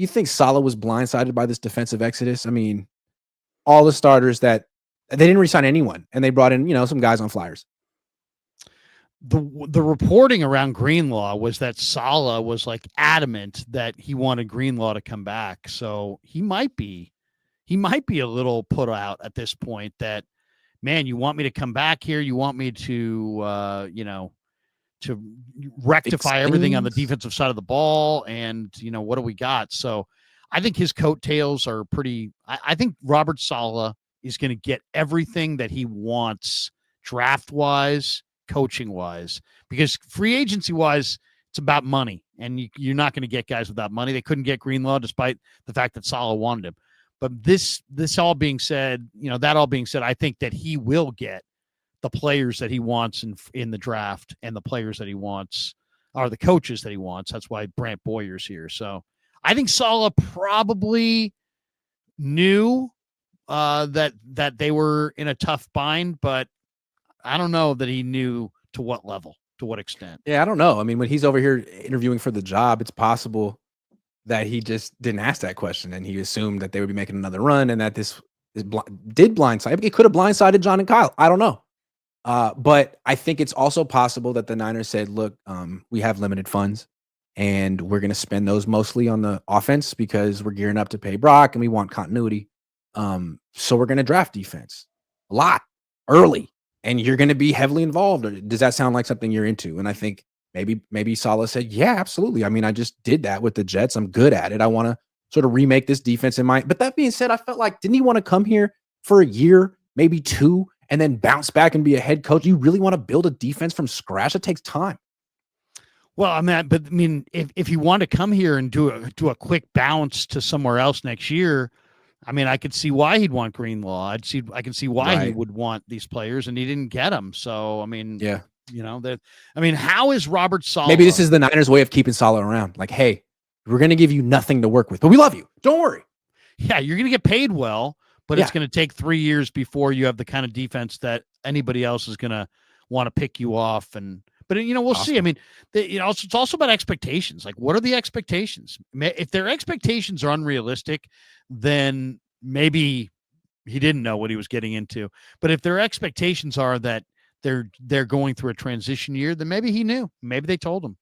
you think Saleh was blindsided by this defensive exodus? I mean, all the starters that they didn't resign anyone, and they brought in, some guys on flyers. The reporting around Greenlaw was that Saleh was like adamant that he wanted Greenlaw to come back. So he might be a little put out at this point that, man, you want me to come back here? You want me to, to rectify everything on the defensive side of the ball? And, what do we got? So I think his coattails are pretty, I think Robert Saleh is going to get everything that he wants draft wise, coaching wise, because free agency wise, it's about money, and you're not going to get guys without money. They couldn't get Greenlaw despite the fact that Saleh wanted him. But this all being said, that all being said, I think that he will get the players that he wants in the draft, and the players that he wants are the coaches that he wants. That's why Brant Boyer's here. So I think Saleh probably knew that they were in a tough bind, but I don't know that he knew to what level, to what extent. Yeah, I don't know. I mean, when he's over here interviewing for the job, it's possible that he just didn't ask that question, and he assumed that they would be making another run, and that this did blindside. It could have blindsided John and Kyle. I don't know. But I think it's also possible that the Niners said, look, we have limited funds, and we're going to spend those mostly on the offense because we're gearing up to pay Brock, and we want continuity. So we're going to draft defense a lot early, and you're going to be heavily involved. Or does that sound like something you're into? And I think maybe Saleh said, yeah, absolutely. I mean, I just did that with the Jets. I'm good at it. I want to sort of remake this defense in my, but that being said, I felt like, didn't he want to come here for a year, maybe two, and then bounce back and be a head coach? You really want to build a defense from scratch? It takes time. Well, if you want to come here and do a quick bounce to somewhere else next year, I mean, I could see why he'd want Greenlaw. I can see why he would want these players, and he didn't get them. So, I mean, yeah, how is Robert Saleh? Maybe this is the Niners' way of keeping Saleh around. Like, hey, we're going to give you nothing to work with, but we love you. Don't worry. Yeah, you're going to get paid well, but it's going to take 3 years before you have the kind of defense that anybody else is going to want to pick you off. But we'll see. I mean, it's also about expectations. Like, what are the expectations? If their expectations are unrealistic, then maybe he didn't know what he was getting into. But if their expectations are that they're going through a transition year, then maybe he knew. Maybe they told him.